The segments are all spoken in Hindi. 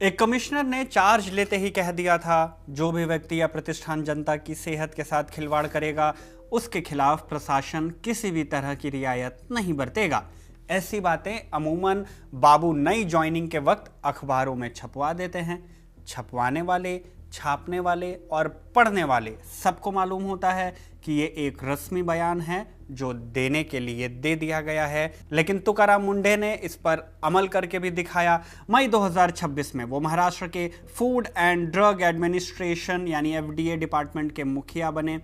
एक कमिश्नर ने चार्ज लेते ही कह दिया था, जो भी व्यक्ति या प्रतिष्ठान जनता की सेहत के साथ खिलवाड़ करेगा उसके खिलाफ प्रशासन किसी भी तरह की रियायत नहीं बरतेगा। ऐसी बातें अमूमन बाबू नई ज्वाइनिंग के वक्त अखबारों में छपवा देते हैं। छपवाने वाले, छापने वाले और पढ़ने वाले सबको मालूम होता है कि ये एक रस्मी बयान है जो देने के लिए दे दिया गया है, लेकिन तुकाराम मुंढे ने इस पर अमल करके भी दिखाया। मई 2026 में वो महाराष्ट्र के फूड एंड ड्रग एडमिनिस्ट्रेशन यानी एफडीए डिपार्टमेंट के मुखिया बने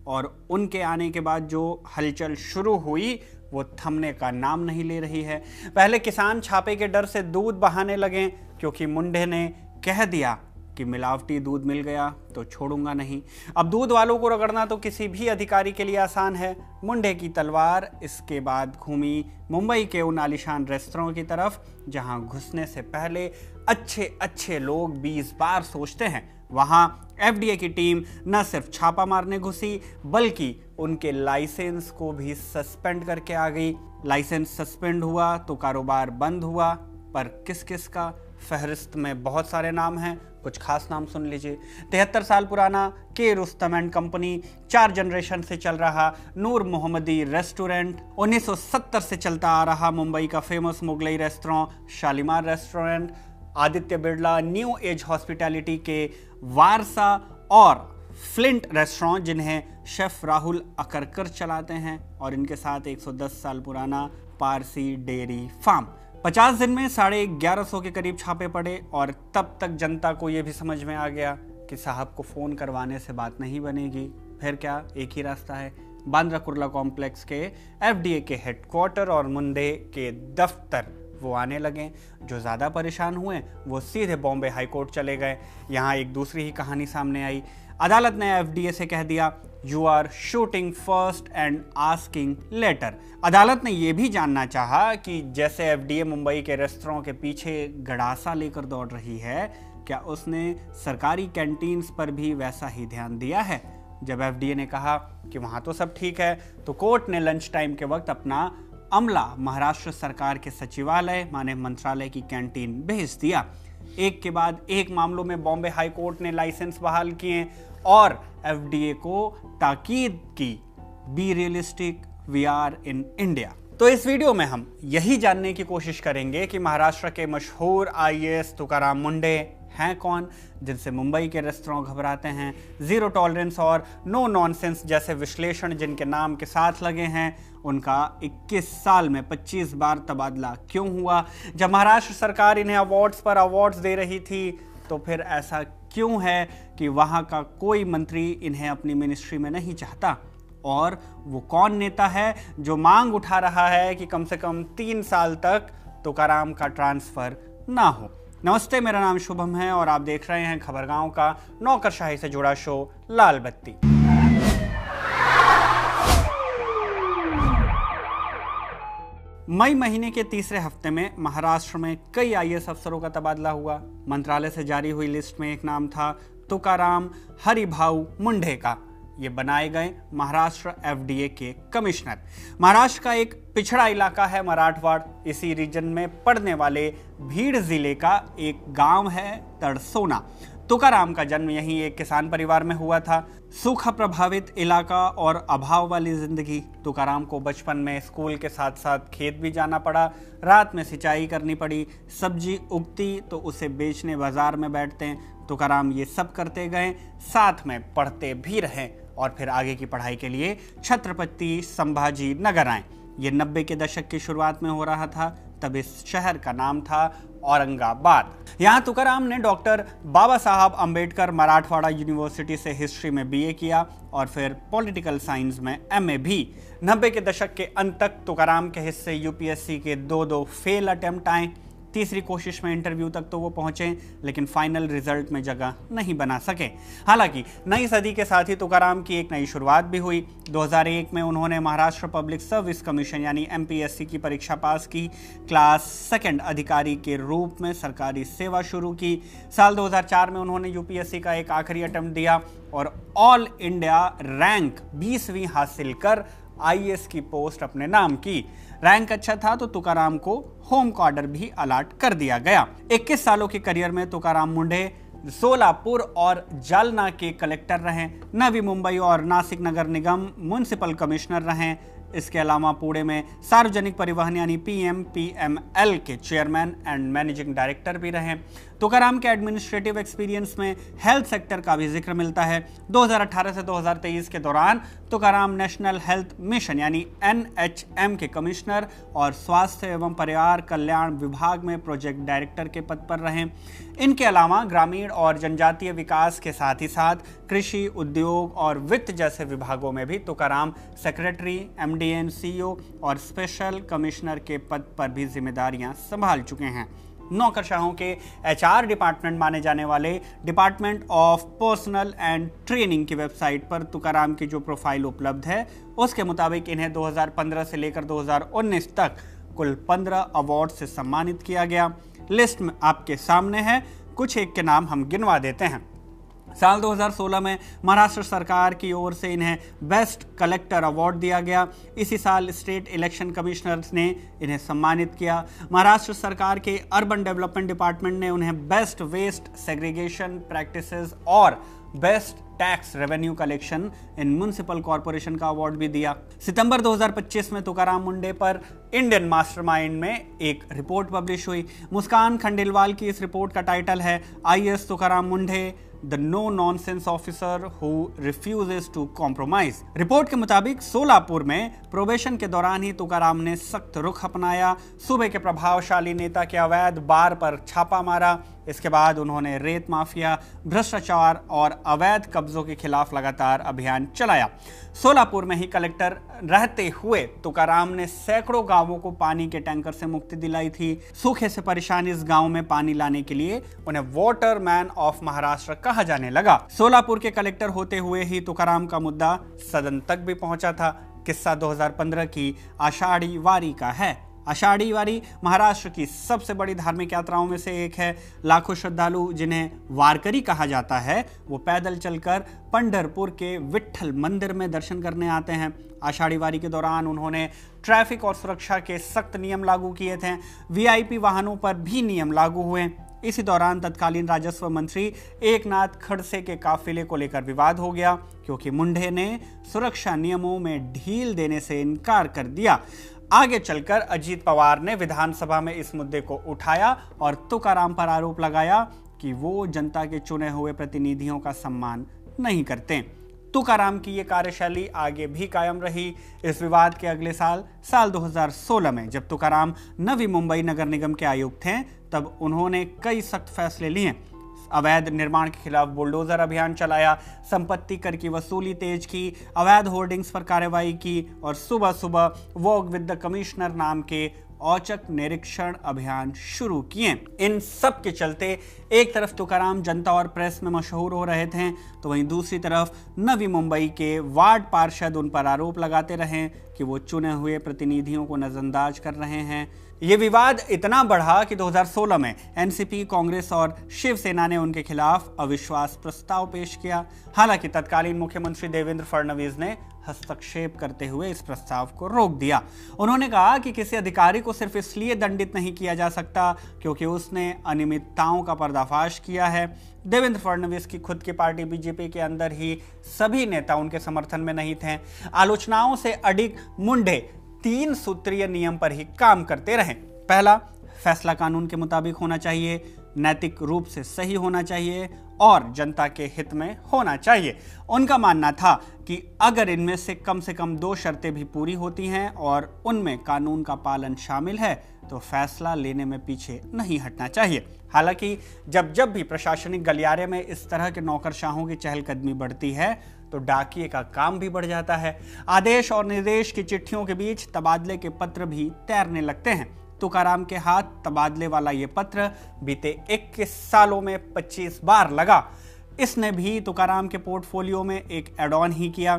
और उनके आने के बाद जो हलचल शुरू हुई वो थमने का नाम नहीं ले रही है। पहले किसान छापे के डर से दूध बहाने लगे क्योंकि मुंढे ने कह दिया कि मिलावटी दूध मिल गया तो छोड़ूंगा नहीं। अब दूध वालों को रगड़ना तो किसी भी अधिकारी के लिए आसान है। मुंढे की तलवार इसके बाद घूमी मुंबई के उन आलीशान रेस्तरां की तरफ जहां घुसने से पहले अच्छे अच्छे लोग 20 बार सोचते हैं। वहां एफडीए की टीम न सिर्फ छापा मारने घुसी बल्कि उनके लाइसेंस को भी सस्पेंड करके आ गई। लाइसेंस सस्पेंड हुआ तो कारोबार बंद हुआ, पर किस किस का? फहरिस्त में बहुत सारे नाम हैं, कुछ खास नाम सुन लीजिए। 73 साल पुराना के रुस्तम एंड कंपनी, 4 जनरेशन से चल रहा नूर मोहम्मदी रेस्टोरेंट, 1970 से चलता आ रहा मुंबई का famous Mughlai restaurant Shalimar restaurant, Aditya Birla new age hospitality के वारसा और फ्लिंट रेस्टोरेंट जिन्हें शेफ राहुल अकरकर चलाते हैं, और इनके साथ 110 साल पुराना पारसी डेयरी फार्म। 50 दिन में 1150 के करीब छापे पड़े और तब तक जनता को यह भी समझ में आ गया कि साहब को फोन करवाने से बात नहीं बनेगी। फिर क्या, एक ही रास्ता है, बांद्रा कुर्ला कॉम्प्लेक्स के एफडीए के हेडक्वार्टर और मुंढे के दफ्तर वो आने लगे। जो ज़्यादा परेशान हुए वो सीधे बॉम्बे हाई कोर्ट चले गए। यहाँ एक दूसरी ही कहानी सामने आई। अदालत ने एफडीए से कह दिया, you are shooting first and asking letter. अदालत ने यह भी जानना चाहा कि जैसे एफडीए मुंबई के रेस्तरां के पीछे गड़ासा लेकर दौड़ रही है, क्या उसने सरकारी कैंटीन्स पर भी वैसा ही ध्यान दिया है? जब एफडीए ने कहा कि वहां तो सब ठीक है, तो कोर्ट ने लंच टाइम के वक्त अपना अमला महाराष्ट्र सरकार के सचिवालय माने मंत्रालय की कैंटीन भेज दिया। एक के बाद एक मामलों में बॉम्बे हाई कोर्ट ने लाइसेंस बहाल किए और एफडीए को ताकीद की, be realistic, we are in India. तो इस वीडियो में हम यही जानने की कोशिश करेंगे कि महाराष्ट्र के मशहूर आईएएस तुकाराम मुंढे हैं कौन, जिनसे मुंबई के रेस्तरां घबराते हैं। जीरो टॉलरेंस और नो नॉनसेंस जैसे विश्लेषण जिनके नाम के साथ लगे हैं, उनका 21 साल में 25 बार तबादला क्यों हुआ? जब महाराष्ट्र सरकार इन्हें अवार्ड्स पर अवार्ड्स दे रही थी तो फिर ऐसा क्यों है कि वहां का कोई मंत्री इन्हें अपनी मिनिस्ट्री में नहीं चाहता? और वो कौन नेता है जो मांग उठा रहा है कि कम से कम 3 साल तक तुकाराम का ट्रांसफर ना हो? नमस्ते, मेरा नाम शुभम है और आप देख रहे हैं खबरगांव का नौकरशाही से जुड़ा शो लाल बत्ती। मई महीने के तीसरे हफ्ते में महाराष्ट्र में कई आईएएस अफसरों का तबादला हुआ। मंत्रालय से जारी हुई लिस्ट में एक नाम था तुकाराम हरिभाऊ मुंढे का। ये बनाए गए महाराष्ट्र एफडीए के कमिश्नर। महाराष्ट्र का एक पिछड़ा इलाका है मराठवाड़। इसी रीजन में पड़ने वाले भीड़ जिले का एक गांव है तड़सोना। तुकाराम का जन्म यहीं एक किसान परिवार में हुआ था। सूखा प्रभावित इलाका और अभाव वाली जिंदगी। तुकाराम को बचपन में स्कूल के साथ साथ खेत भी जाना पड़ा। रात में सिंचाई करनी पड़ी। सब्जी उगती तो उसे बेचने बाजार में बैठते। तुकाराम ये सब करते गए, साथ में पढ़ते भी रहे और फिर आगे की पढ़ाई के लिए छत्रपति संभाजी नगर आए। ये 90 के दशक की शुरुआत में हो रहा था। तब इस शहर का नाम था औरंगाबाद। यहाँ तुकाराम ने डॉक्टर बाबा साहब अंबेडकर मराठवाड़ा यूनिवर्सिटी से हिस्ट्री में बीए किया और फिर पॉलिटिकल साइंस में एमए भी। 90 के दशक के अंत तक तुकाराम के हिस्से यूपीएससी के 2 फेल अटेम्प्ट आए। तीसरी कोशिश में इंटरव्यू तक तो वो पहुंचे, लेकिन फाइनल रिजल्ट में जगह नहीं बना सके। हालांकि नई सदी के साथ ही तुकाराम की एक नई शुरुआत भी हुई। 2001 में उन्होंने महाराष्ट्र पब्लिक सर्विस कमीशन यानी एमपीएससी की परीक्षा पास की। क्लास 2 अधिकारी के रूप में सरकारी सेवा शुरू की। साल 2004 में उन्होंने यूपीएससी का एक आखिरी अटेम्प्ट दिया और ऑल इंडिया रैंक 20वीं हासिल कर आईएएस की पोस्ट अपने नाम की। रैंक अच्छा था तो तुकाराम को होम क्वार्टर भी अलॉट कर दिया गया। 21 सालों के करियर में तुकाराम मुंढे सोलापुर और जालना के कलेक्टर रहे, नवी मुंबई और नासिक नगर निगम म्युनिसिपल कमिश्नर रहे। इसके अलावा पुणे में सार्वजनिक परिवहन यानी PMPML के चेयरमैन एंड मैनेजिंग डायरेक्टर भी रहे। तुकाराम के एडमिनिस्ट्रेटिव एक्सपीरियंस में हेल्थ सेक्टर का भी जिक्र मिलता है। 2018 से 2023 के दौरान तुकाराम नेशनल हेल्थ मिशन यानी NHM के कमिश्नर और स्वास्थ्य एवं परिवार कल्याण विभाग में प्रोजेक्ट डायरेक्टर के पद पर रहे। इनके अलावा ग्रामीण और जनजातीय विकास के साथ ही साथ कृषि, उद्योग और वित्त जैसे विभागों में भी तुकाराम सेक्रेटरी, MDN, CEO और स्पेशल कमिश्नर के पद पर भी जिम्मेदारियां संभाल चुके हैं। नौकरशाहों के HR डिपार्टमेंट माने जाने वाले department of personal and training की वेबसाइट पर तुकाराम की जो प्रोफाइल उपलब्ध है उसके मुताबिक इन्हें 2015 से लेकर 2019 तक कुल 15 अवार्ड से सम्मानित किया गया। लिस्ट में आपके सामने है, कुछ एक के नाम हम गिनवा देते हैं। साल 2016 में महाराष्ट्र सरकार की ओर से इन्हें बेस्ट कलेक्टर अवार्ड दिया गया। इसी साल स्टेट इलेक्शन कमिश्नर ने इन्हें सम्मानित किया। महाराष्ट्र सरकार के अर्बन डेवलपमेंट डिपार्टमेंट ने उन्हें बेस्ट वेस्ट सेग्रीगेशन प्रैक्टिसेस और best tax revenue collection in municipal corporation का अवार्ड भी दिया। सितंबर 2025 में तुकाराम मुंढे पर इंडियन मास्टरमाइंड में एक रिपोर्ट पब्लिश हुई। मुस्कान खंडेलवाल की इस रिपोर्ट का टाइटल है IAS Tukaram Mundhe the no nonsense officer who refuses to compromise. Report के मुताबिक सोलापुर में प्रोबेशन के दौरान ही तुकाराम ने सख्त रुख अपनाया। सूबे के प्रभावशाली नेता के अवैध बार पर छापा मारा। इसके बाद उन्होंने रेत माफिया, भ्रष्टाचार और अवैध कब्जों के खिलाफ लगातार अभियान चलाया। सोलापुर में ही कलेक्टर रहते हुए तुकाराम ने सैकड़ों गांवों को पानी के टैंकर से मुक्ति दिलाई थी। सूखे से परेशान इस गांव में पानी लाने के लिए उन्हें वाटर मैन ऑफ महाराष्ट्र कहा जाने लगा। सोलापुर के कलेक्टर होते हुए ही तुकाराम का मुद्दा सदन तक भी पहुंचा था। किस्सा 2015 की आषाढ़ी वारी का है। आषाढ़ी वारी महाराष्ट्र की सबसे बड़ी धार्मिक यात्राओं में से एक है। लाखों श्रद्धालु, जिन्हें वारकरी कहा जाता है, वो पैदल चलकर पंढरपुर के विट्ठल मंदिर में दर्शन करने आते हैं। आषाढ़ी वारी के दौरान उन्होंने ट्रैफिक और सुरक्षा के सख्त नियम लागू किए थे। VIP वाहनों पर भी नियम लागू हुए। इसी दौरान तत्कालीन राजस्व मंत्री एकनाथ खड़से के काफिले को लेकर विवाद हो गया, क्योंकि मुंढे ने सुरक्षा नियमों में ढील देने से इनकार कर दिया। आगे चलकर अजीत पवार ने विधानसभा में इस मुद्दे को उठाया और तुकाराम पर आरोप लगाया कि वो जनता के चुने हुए प्रतिनिधियों का सम्मान नहीं करते। तुकाराम की ये कार्यशैली आगे भी कायम रही। इस विवाद के अगले साल 2016 में जब तुकाराम नवी मुंबई नगर निगम के आयुक्त थे, तब उन्होंने कई सख्त फैसले लिए। अवैध निर्माण के खिलाफ बुलडोजर अभियान चलाया, संपत्ति कर की वसूली तेज की, अवैध होर्डिंग्स पर कार्रवाई की और सुबह सुबह वॉक विद द कमिश्नर नाम के औचक निरीक्षण अभियान शुरू किए। इन सब के चलते एक तरफ तुकाराम जनता और प्रेस में मशहूर हो रहे थे, तो वहीं दूसरी तरफ नवी मुंबई के वार्ड पार्षद उन पर आरोप लगाते रहे कि वो चुने हुए प्रतिनिधियों को नजरअंदाज कर रहे हैं। ये विवाद इतना बढ़ा कि 2016 में NCP, कांग्रेस और शिवसेना ने उनके खिलाफ अविश्वास प्रस्ताव पेश किया। हालांकि तत्कालीन मुख्यमंत्री देवेंद्र फडणवीस ने हस्तक्षेप करते हुए इस प्रस्ताव को रोक दिया। उन्होंने कहा कि किसी अधिकारी को सिर्फ इसलिए दंडित नहीं किया जा सकता क्योंकि उसने अनियमितताओं का पर्दाफाश किया है। देवेंद्र फडणवीस की खुद की पार्टी BJP के अंदर ही सभी नेता उनके समर्थन में नहीं थे। आलोचनाओं से अडिग मुंढे 3 सूत्रीय नियम पर ही काम करते रहे। पहला, फैसला कानून के मुताबिक होना चाहिए, नैतिक रूप से सही होना चाहिए और जनता के हित में होना चाहिए। उनका मानना था कि अगर इनमें से कम 2 शर्तें भी पूरी होती हैं और उनमें कानून का पालन शामिल है तो फैसला लेने में पीछे नहीं हटना चाहिए। हालांकि जब भी प्रशासनिक गलियारे में इस तरह के नौकरशाहों की चहलकदमी बढ़ती है तो डाकिये का काम भी बढ़ जाता है। आदेश और निर्देश की चिट्ठियों के बीच तबादले के पत्र भी तैरने लगते हैं। तुकाराम के हाथ तबादले वाला ये पत्र बीते 21 सालों में 25 बार लगा। इसने भी तुकाराम के पोर्टफोलियो में एक एड ऑन ही किया।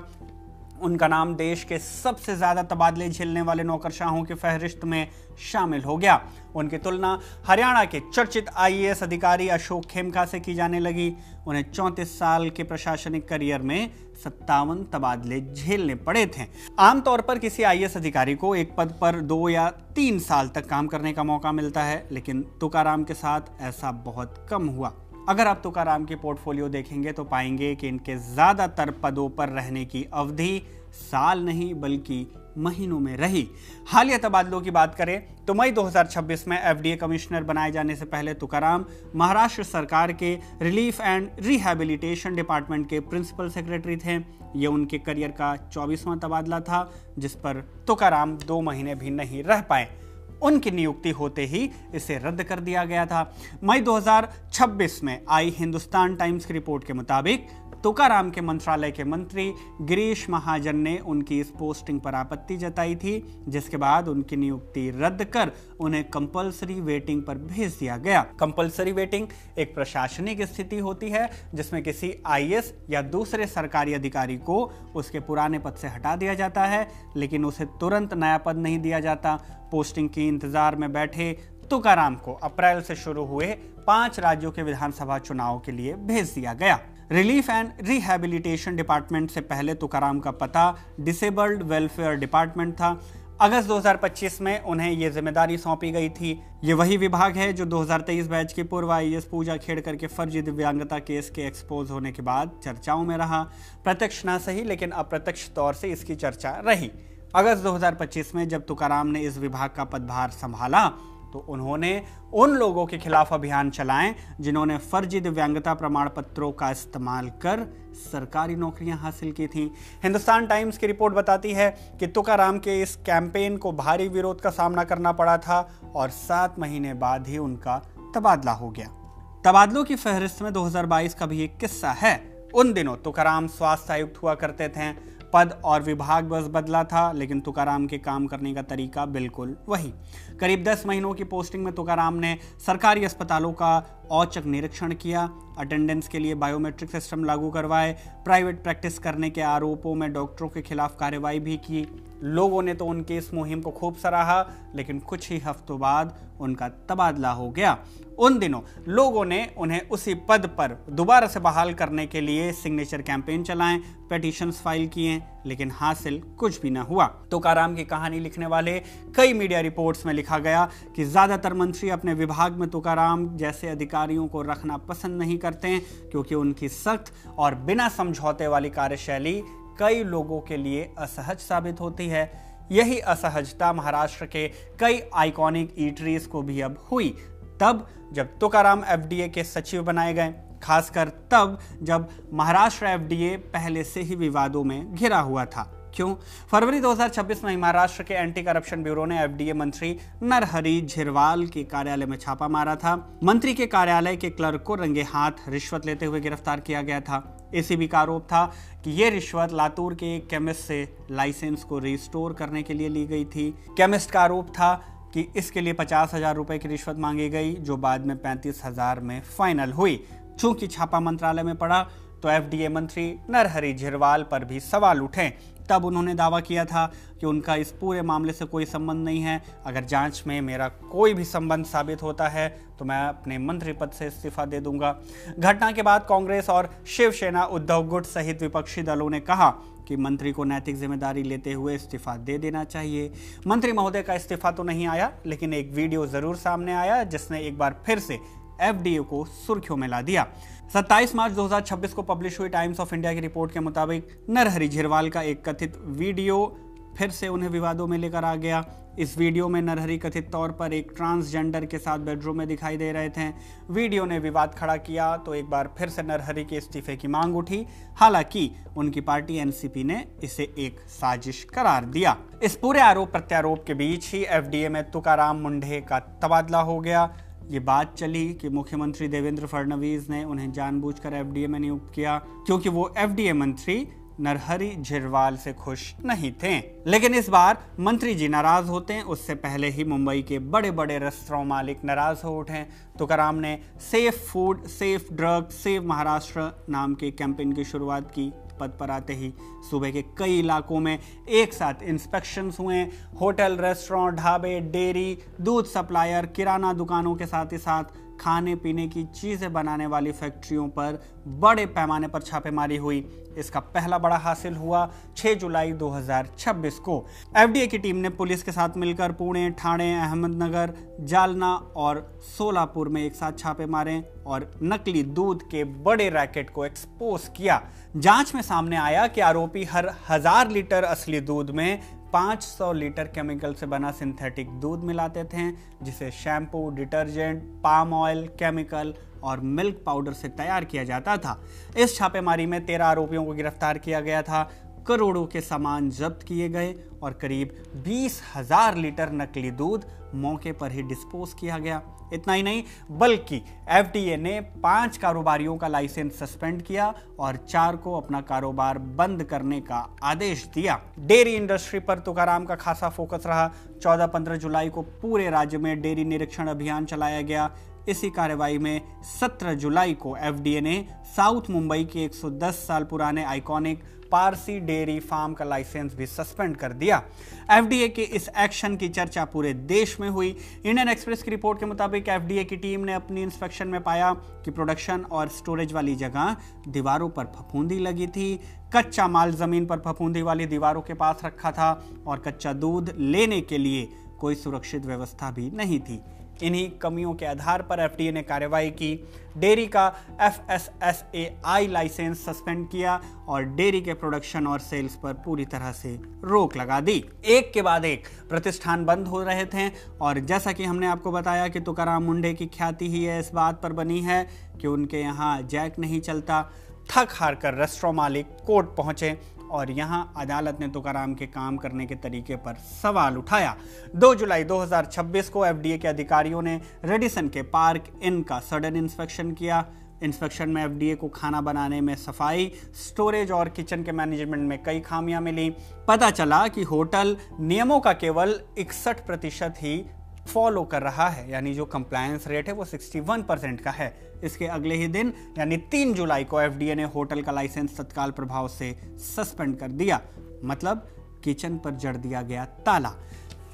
उनका नाम देश के सबसे ज्यादा तबादले झेलने वाले नौकरशाहों की फहरिस्त में शामिल हो गया। उनकी तुलना हरियाणा के चर्चित आईएएस अधिकारी अशोक खेमका से की जाने लगी। उन्हें 34 साल के प्रशासनिक करियर में 57 तबादले झेलने पड़े थे। आमतौर पर किसी आईएएस अधिकारी को एक पद पर 2 या 3 साल तक काम करने का मौका मिलता है, लेकिन तुकाराम के साथ ऐसा बहुत कम हुआ। अगर आप तुकाराम की पोर्टफोलियो देखेंगे तो पाएंगे कि इनके ज्यादातर पदों पर रहने की अवधि साल नहीं बल्कि महीनों में रही। हालिया तबादलों की बात करें तो मई 2026 में एफडीए कमिश्नर बनाए जाने से पहले तुकाराम महाराष्ट्र सरकार के रिलीफ एंड रिहैबिलिटेशन डिपार्टमेंट के प्रिंसिपल सेक्रेटरी थे। ये उनके करियर का 24वां तबादला था, जिस पर तुकाराम 2 महीने भी नहीं रह पाए। उनकी नियुक्ति होते ही इसे रद्द कर दिया गया था। मई 2026 में आई हिंदुस्तान टाइम्स की रिपोर्ट के मुताबिक तुकाराम के मंत्रालय के मंत्री गिरीश महाजन ने उनकी इस पोस्टिंग पर आपत्ति जताई थी, जिसके बाद उनकी नियुक्ति रद्द कर उन्हें कंपलसरी वेटिंग पर भेज दिया गया। कंपलसरी वेटिंग एक प्रशासनिक स्थिति होती है जिसमें किसी आईएएस या दूसरे सरकारी अधिकारी को उसके पुराने पद से हटा दिया जाता है, लेकिन उसे तुरंत नया पद नहीं दिया जाता। पोस्टिंग के इंतजार में बैठे तुकाराम को अप्रैल से शुरू हुए 5 राज्यों के विधानसभा चुनाव के लिए भेज दिया गया। रिलीफ एंड रिहैबिलिटेशन डिपार्टमेंट से पहले तुकाराम का पता डिसेबल्ड वेलफेयर डिपार्टमेंट था। अगस्त 2025 में उन्हें यह जिम्मेदारी सौंपी गई थी। ये वही विभाग है जो 2023 बैच की पूर्व आईएएस पूजा खेड़कर के फर्जी दिव्यांगता केस के एक्सपोज होने के बाद चर्चाओं में रहा। प्रत्यक्ष ना सही लेकिन अप्रत्यक्ष तौर से इसकी चर्चा रही। अगस्त 2025 में जब तुकाराम ने इस विभाग का पदभार संभाला तो उन्होंने उन लोगों के खिलाफ अभियान चलाए जिन्होंने फर्जी दिव्यांगता प्रमाण पत्रों का इस्तेमाल कर सरकारी नौकरियां हासिल की थीं। हिंदुस्तान टाइम्स की रिपोर्ट बताती है कि तुकाराम के इस कैंपेन को भारी विरोध का सामना करना पड़ा था और 7 महीने बाद ही उनका तबादला हो गया। तबादलों की फहरिस्त में 2022 का भी एक किस्सा है। उन दिनों तुकाराम स्वास्थ्य आयुक्त हुआ करते थे। पद और विभाग बस बदला था, लेकिन तुकाराम के काम करने का तरीका बिल्कुल वही। करीब 10 महीनों की पोस्टिंग में तुकाराम ने सरकारी अस्पतालों का औचक निरीक्षण किया, अटेंडेंस के लिए बायोमेट्रिक सिस्टम लागू करवाए, प्राइवेट प्रैक्टिस करने के आरोपों में डॉक्टरों के खिलाफ कार्रवाई भी की। लोगों ने तो उनकी इस मुहिम को खूब सराहा, लेकिन कुछ ही हफ्तों बाद उनका तबादला हो गया। उन दिनों लोगों ने उन्हें उसी पद पर दोबारा से बहाल करने के लिए सिग्नेचर कैंपेन चलाएं, पिटीशंस फाइल किए, लेकिन हासिल कुछ भी न हुआ। तुकाराम की कहानी लिखने वाले कई मीडिया रिपोर्ट्स में लिखा गया कि ज्यादातर मंत्री अपने विभाग में तुकाराम जैसे अधिकारियों को रखना पसंद नहीं करते, क्योंकि उनकी सख्त और बिना समझौते वाली कार्यशैली कई लोगों के लिए असहज साबित होती है। यही असहजता महाराष्ट्र के कई आइकॉनिक ईटरीज को भी अब हुई, तब जब तुकाराम एफडीए के सचिव बनाए गए, खासकर तब जब महाराष्ट्र एफडीए पहले से ही विवादों में घिरा हुआ था। क्यों? फरवरी 2026 में महाराष्ट्र के एंटी करप्शन ब्यूरो ने एफडीए मंत्री नरहरी झिरवाल के कार्यालय में छापा मारा था। मंत्री के कार्यालय के क्लर्क को रंगे हाथ रिश्वत लेते हुए गिरफ्तार किया गया था। एसीबी का आरोप था कि यह रिश्वत लातूर के एक केमिस्ट से लाइसेंस को रिस्टोर करने के लिए ली गई थी। केमिस्ट का आरोप था कि इसके लिए 50,000 रुपए की रिश्वत मांगी गई, जो बाद में 35,000 में फाइनल हुई। चूंकि छापा मंत्रालय में पड़ा तो एफडीए मंत्री नरहरी झिरवाल पर भी सवाल उठे। तब उन्होंने दावा किया था कि उनका इस पूरे मामले से कोई संबंध नहीं है। अगर जांच में मेरा कोई भी संबंध साबित होता है तो मैं अपने मंत्री पद से इस्तीफा दे दूंगा। घटना के बाद कांग्रेस और शिवसेना उद्धव गुट सहित विपक्षी दलों ने कहा कि मंत्री को नैतिक जिम्मेदारी लेते हुए इस्तीफा दे देना चाहिए। मंत्री महोदय का इस्तीफा तो नहीं आया, लेकिन एक वीडियो जरूर सामने आया जिसने एक बार फिर से एफडीए को सुर्खियों में ला दिया। 27 मार्च 2026 को पब्लिश हुई टाइम्स ऑफ इंडिया की रिपोर्ट के मुताबिक नरहरी झिरवाल का एक कथित वीडियो फिर से उन्हें विवादों में लेकर आ गया। इस वीडियो में नरहरी कथित तौर पर एक ट्रांसजेंडर के साथ बेडरूम में दिखाई दे रहे थे। वीडियो ने विवाद खड़ा किया तो एक बार फिर से नरहरी के इस्तीफे की मांग उठी। हालांकि उनकी पार्टी एनसीपी ने इसे एक साजिश करार दिया। इस पूरे आरोप प्रत्यारोप के बीच ही एफडीए में तुकाराम मुंढे का तबादला हो गया। ये बात चली कि मुख्यमंत्री देवेंद्र फडणवीस ने उन्हें जानबूझकर एफडीए में नियुक्त किया, क्योंकि वो एफडीए मंत्री नरहरी झिरवाल से खुश नहीं थे। लेकिन इस बार मंत्री जी नाराज होते हैं उससे पहले ही मुंबई के बड़े बड़े रेस्टोरेंट मालिक नाराज हो उठे। तुकाराम ने safe food, safe drug, save Maharashtra नाम के कैंपेन की शुरुआत की। पद पर आते ही सूबे के कई इलाकों में एक साथ इंस्पेक्शंस हुए। होटल, रेस्टोरेंट, ढाबे, डेयरी, दूध सप्लायर, किराना दुकानों के साथ ही साथ खाने पीने की चीजें बनाने वाली फैक्ट्रियों पर बड़े पैमाने पर छापेमारी हुई। इसका पहला बड़ा हासिल हुआ 6 जुलाई 2026 को। एफडीए की टीम ने पुलिस के साथ मिलकर पुणे, ठाणे, अहमदनगर, जालना और सोलापुर में एक साथ छापे मारे और नकली दूध के बड़े रैकेट को एक्सपोज किया। जांच में सामने आया कि आरोपी हर 1000 लीटर असली दूध में 500 लीटर केमिकल से बना सिंथेटिक दूध मिलाते थे, जिसे shampoo, detergent, palm oil, chemical और मिल्क पाउडर से तैयार किया जाता था। इस छापेमारी में 13 आरोपियों को गिरफ्तार किया गया था, करोड़ों के सामान जब्त किए गए और करीब 20,000 लीटर नकली दूध मौके पर ही डिस्पोज किया गया। इतना ही नहीं, बल्कि एफडीए ने 5 कारोबारियों का लाइसेंस सस्पेंड किया और 4 को अपना कारोबार बंद करने का आदेश दिया। डेयरी इंडस्ट्री पर तुकाराम का खासा फोकस रहा। 14-15 जुलाई को पूरे राज्य में डेयरी निरीक्षण अभियान चलाया गया। इसी कार्रवाई में 17 जुलाई को एफडीए ने साउथ मुंबई के 110 साल पुराने आइकॉनिक पारसी डेयरी फार्म का लाइसेंस भी सस्पेंड कर दिया। एफडीए के इस एक्शन की चर्चा पूरे देश में हुई। इंडियन एक्सप्रेस की रिपोर्ट के मुताबिक एफडीए की टीम ने अपनी इंस्पेक्शन में पाया कि प्रोडक्शन और स्टोरेज वाली जगह दीवारों पर फफूंदी लगी थी, कच्चा माल जमीन पर फफूंदी वाली दीवारों के पास रखा था और कच्चा दूध लेने के लिए कोई सुरक्षित व्यवस्था भी नहीं थी। इन्हीं कमियों के आधार पर एफडीए ने कार्रवाई की, डेयरी का एफएसएसएआई लाइसेंस सस्पेंड किया और डेयरी के प्रोडक्शन और सेल्स पर पूरी तरह से रोक लगा दी। एक के बाद एक प्रतिष्ठान बंद हो रहे थे और जैसा कि हमने आपको बताया कि तुकाराम मुंडे की ख्याति ही इस बात पर बनी है कि उनके यहाँ जैक नहीं चलता। थक हार कर रेस्टोरेंट मालिक कोर्ट पहुंचे और यहां अदालत ने तुकाराम के काम करने के तरीके पर सवाल उठाया। 2 जुलाई 2026 को एफडीए के अधिकारियों ने रेडिसन के पार्क इन का सडन इंस्पेक्शन किया। इंस्पेक्शन में एफडीए को खाना बनाने में सफाई, स्टोरेज और किचन के मैनेजमेंट में कई खामियां मिली। पता चला कि होटल नियमों का केवल 61% ही फॉलो कर रहा है, यानी जो कंप्लायंस रेट है वो 61% का है। इसके अगले ही दिन यानी 3 जुलाई को एफडीए ने होटल का लाइसेंस तत्काल प्रभाव से सस्पेंड कर दिया, मतलब किचन पर जड़ दिया गया ताला।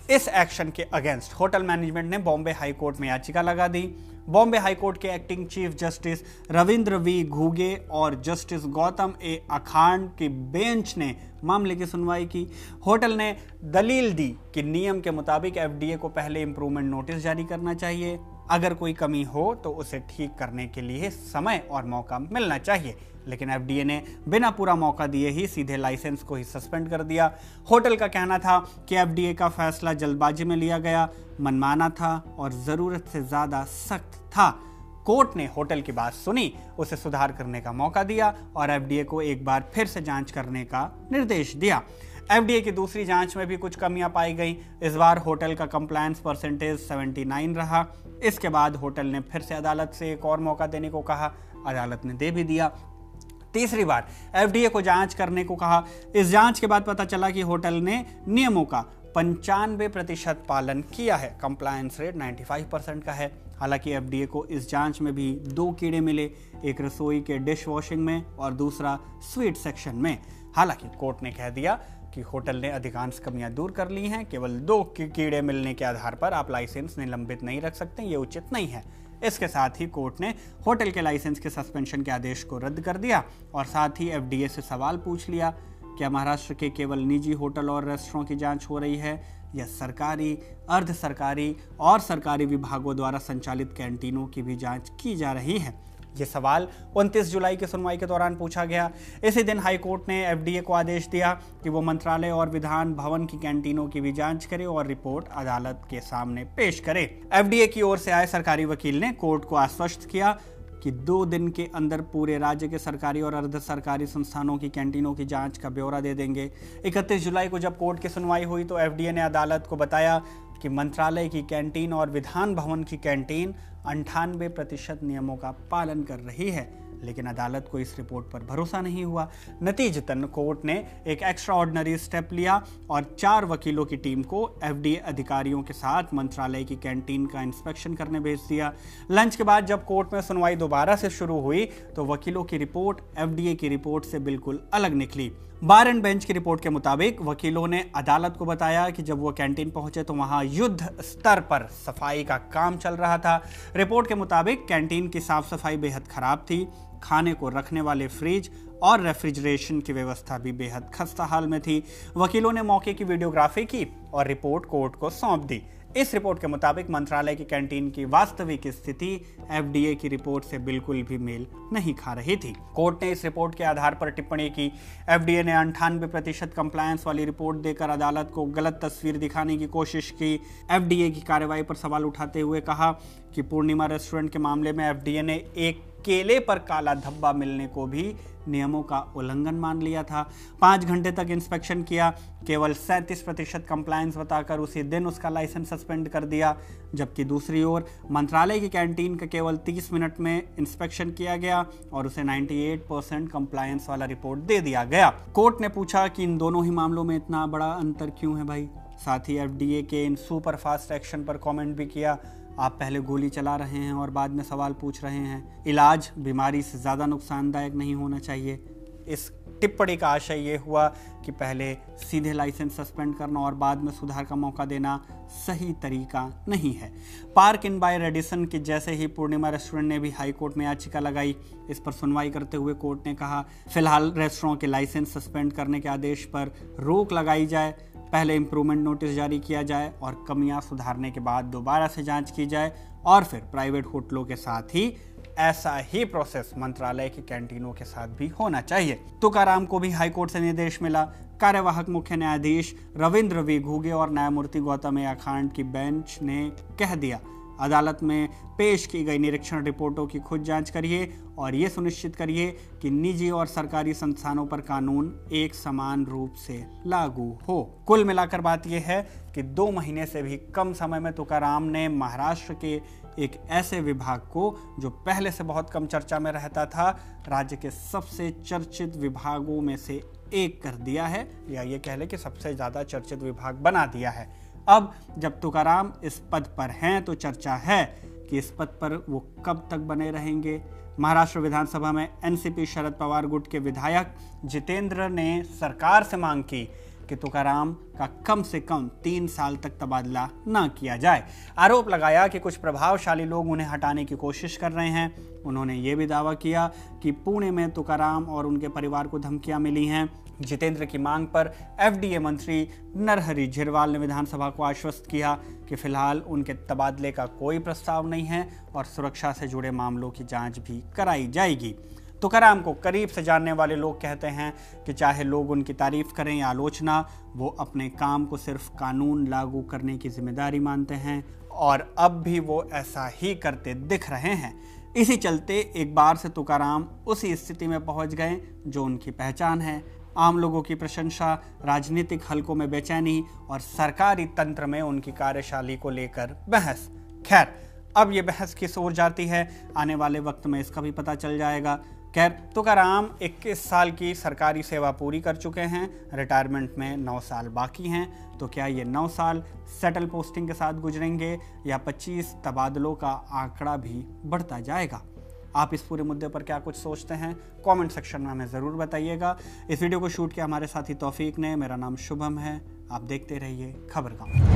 इस एक्शन के अगेंस्ट होटल मैनेजमेंट ने बॉम्बे हाई कोर्ट में याचिका लगा दी। बॉम्बे हाई कोर्ट के acting chief justice Ravindra V Ghuge और जस्टिस गौतम ए अखांड की बेंच ने मामले की सुनवाई की। होटल ने दलील दी कि नियम के मुताबिक एफडीए को पहले इंप्रूवमेंट नोटिस जारी करना चाहिए। अगर कोई कमी हो तो उसे ठीक करने के लिए समय और मौका मिलना चाहिए, लेकिन एफडीए ने बिना पूरा मौका दिए ही सीधे लाइसेंस को ही सस्पेंड कर दिया। होटल का कहना था कि एफडीए का फैसला जल्दबाजी में लिया गया, मनमाना था और ज़रूरत से ज़्यादा सख्त था। कोर्ट ने होटल की बात सुनी, उसे सुधार करने का मौका दिया और एफडीए को एक बार फिर से जांच करने का निर्देश दिया। एफडीए की दूसरी जांच में भी कुछ कमियां पाई गई। इस बार होटल का कंप्लायंस परसेंटेज 79 रहा। इसके बाद होटल ने फिर से अदालत से एक और मौका देने को कहा, अदालत ने दे भी दिया। तीसरी बार एफडीए को जांच करने को कहा। इस जांच के बाद पता चला कि होटल ने नियमों का 95% पालन किया है। कंप्लायंस रेट 95% का है। हालांकि एफडीए को इस जांच में भी 2 कीड़े मिले, एक रसोई के डिश वॉशिंग में और दूसरा स्वीट सेक्शन में। हालांकि कोर्ट ने कह दिया कि होटल ने अधिकांश कमियां दूर कर ली हैं, केवल 2 कीड़े मिलने के आधार पर आप लाइसेंस निलंबित नहीं रख सकते, ये उचित नहीं है। इसके साथ ही कोर्ट ने होटल के लाइसेंस के सस्पेंशन के आदेश को रद्द कर दिया और साथ ही एफडीए से सवाल पूछ लिया, क्या महाराष्ट्र के केवल निजी होटल और रेस्टोरेंट की जांच हो रही है या सरकारी, अर्ध सरकारी और सरकारी विभागों द्वारा संचालित कैंटीनों की भी जांच की जा रही है। ये सवाल 29 जुलाई की सुनवाई के दौरान पूछा गया। इसी दिन हाई कोर्ट ने एफडीए को आदेश दिया कि वो मंत्रालय और विधान भवन की कैंटीनों की भी जांच करे और रिपोर्ट अदालत के सामने पेश करे। एफडीए की ओर से आए सरकारी वकील ने कोर्ट को आश्वस्त किया कि 2 दिन के अंदर पूरे राज्य के सरकारी और अर्ध सरकारी संस्थानों की कैंटीनों की जांच का ब्यौरा दे देंगे। 31 जुलाई को जब कोर्ट की सुनवाई हुई तो एफडीए ने अदालत को बताया कि मंत्रालय की कैंटीन और विधान भवन की कैंटीन 98% नियमों का पालन कर रही है, लेकिन अदालत को इस रिपोर्ट पर भरोसा नहीं हुआ। नतीजतन कोर्ट ने एक एक्स्ट्रा ऑर्डिनरी स्टेप लिया और 4 वकीलों की टीम को एफडीए अधिकारियों के साथ मंत्रालय की कैंटीन का इंस्पेक्शन करने भेज दिया। लंच के बाद जब कोर्ट में सुनवाई दोबारा से शुरू हुई तो वकीलों की रिपोर्ट एफडीए की रिपोर्ट से बिल्कुल अलग निकली। बार एंड बेंच की रिपोर्ट के मुताबिक वकीलों ने अदालत को बताया कि जब वो कैंटीन पहुंचे तो वहां युद्ध स्तर पर सफाई का काम चल रहा था। रिपोर्ट के मुताबिक कैंटीन की साफ सफाई बेहद खराब थी। खाने को रखने वाले फ्रिज और रेफ्रिजरेशन की व्यवस्था भी बेहद खस्ता हाल में थी। वकीलों ने मौके की वीडियोग्राफी की और रिपोर्ट कोर्ट को सौंप दी। इस रिपोर्ट के मुताबिक मंत्रालय की कैंटीन की वास्तविक स्थिति एफडीए की रिपोर्ट से बिल्कुल भी मेल नहीं खा रही थी। कोर्ट ने इस रिपोर्ट के आधार पर टिप्पणी की। एफडीए ने 98% कंप्लायंस वाली रिपोर्ट देकर अदालत को गलत तस्वीर दिखाने की कोशिश की। एफडीए की कार्रवाई पर सवाल उठाते हुए कहा कि पूर्णिमा रेस्टोरेंट के मामले में एफडीए ने एक केले पर काला धब्बा मिलने को भी नियमों का उल्लंघन मान लिया था। 5 घंटे तक इंस्पेक्शन किया, केवल 37% कंप्लायंस बताकर उसी दिन उसका लाइसेंस सस्पेंड कर दिया। जबकि दूसरी ओर मंत्रालय की कैंटीन का केवल 30 मिनट में इंस्पेक्शन किया गया और उसे 98% कंप्लायंस वाला रिपोर्ट दे दिया गया। कोर्ट ने पूछा कि इन दोनों ही मामलों में इतना बड़ा अंतर क्यों है भाई। साथ ही एफडीए के इन सुपर फास्ट एक्शन पर कमेंट भी किया। आप पहले गोली चला रहे हैं और बाद में सवाल पूछ रहे हैं। इलाज बीमारी से ज़्यादा नुकसानदायक नहीं होना चाहिए। इस टिप्पणी का आशय ये हुआ कि पहले सीधे लाइसेंस सस्पेंड करना और बाद में सुधार का मौका देना सही तरीका नहीं है। पार्क इन बाय रेडिसन की जैसे ही पूर्णिमा रेस्टोरेंट ने भी हाई कोर्ट में याचिका लगाई। इस पर सुनवाई करते हुए कोर्ट ने कहा फिलहाल रेस्टोरेंट के लाइसेंस सस्पेंड करने के आदेश पर रोक लगाई जाए, पहले इम्प्रूवमेंट नोटिस जारी किया जाए और कमियां सुधारने के बाद दोबारा से जांच की जाए और फिर प्राइवेट होटलों के साथ ही ऐसा ही प्रोसेस मंत्रालय की कैंटीनों के साथ भी होना चाहिए। तुकाराम को भी हाईकोर्ट से निर्देश मिला। कार्यवाहक मुख्य न्यायाधीश रविंद्र वी घुगे और न्यायमूर्ति गौतम ए अखांड की बेंच ने कह दिया अदालत में पेश की गई निरीक्षण रिपोर्टों की खुद जांच करिए और ये सुनिश्चित करिए कि निजी और सरकारी संस्थानों पर कानून एक समान रूप से लागू हो। कुल मिलाकर बात यह है कि 2 महीने से भी कम समय में तुकाराम ने महाराष्ट्र के एक ऐसे विभाग को जो पहले से बहुत कम चर्चा में रहता था, राज्य के सबसे चर्चित विभागों में से एक कर दिया है, या ये कह ले कि सबसे ज़्यादा चर्चित विभाग बना दिया है। अब जब तुकाराम इस पद पर हैं तो चर्चा है कि इस पद पर वो कब तक बने रहेंगे। महाराष्ट्र विधानसभा में एनसीपी शरद पवार गुट के विधायक जितेंद्र ने सरकार से मांग की कि तुकाराम का कम से कम 3 साल तक तबादला न किया जाए। आरोप लगाया कि कुछ प्रभावशाली लोग उन्हें हटाने की कोशिश कर रहे हैं। उन्होंने ये भी दावा किया कि पुणे में तुकाराम और उनके परिवार को धमकियां मिली हैं। जितेंद्र की मांग पर एफडीए मंत्री नरहरि झिरवाल ने विधानसभा को आश्वस्त किया कि फिलहाल उनके तबादले का कोई प्रस्ताव नहीं है और सुरक्षा से जुड़े मामलों की जांच भी कराई जाएगी। तुकाराम को करीब से जानने वाले लोग कहते हैं कि चाहे लोग उनकी तारीफ करें या आलोचना, वो अपने काम को सिर्फ कानून लागू करने की जिम्मेदारी मानते हैं और अब भी वो ऐसा ही करते दिख रहे हैं। इसी चलते एक बार से तुकाराम उसी स्थिति में पहुंच गए जो उनकी पहचान है। आम लोगों की प्रशंसा, राजनीतिक हलकों में बेचैनी और सरकारी तंत्र में उनकी कार्यशैली को लेकर बहस। खैर, अब ये बहस किस ओर जाती है आने वाले वक्त में इसका भी पता चल जाएगा। खैर, तुकाराम 21 साल की सरकारी सेवा पूरी कर चुके हैं। रिटायरमेंट में 9 साल बाकी हैं। तो क्या ये 9 साल सेटल पोस्टिंग के साथ गुजरेंगे या 25 तबादलों का आंकड़ा भी बढ़ता जाएगा? आप इस पूरे मुद्दे पर क्या कुछ सोचते हैं? कमेंट सेक्शन में हमें ज़रूर बताइएगा। इस वीडियो को शूट किया हमारे साथी तौफीक ने। मेरा नाम शुभम है। आप देखते रहिए खबरगाम।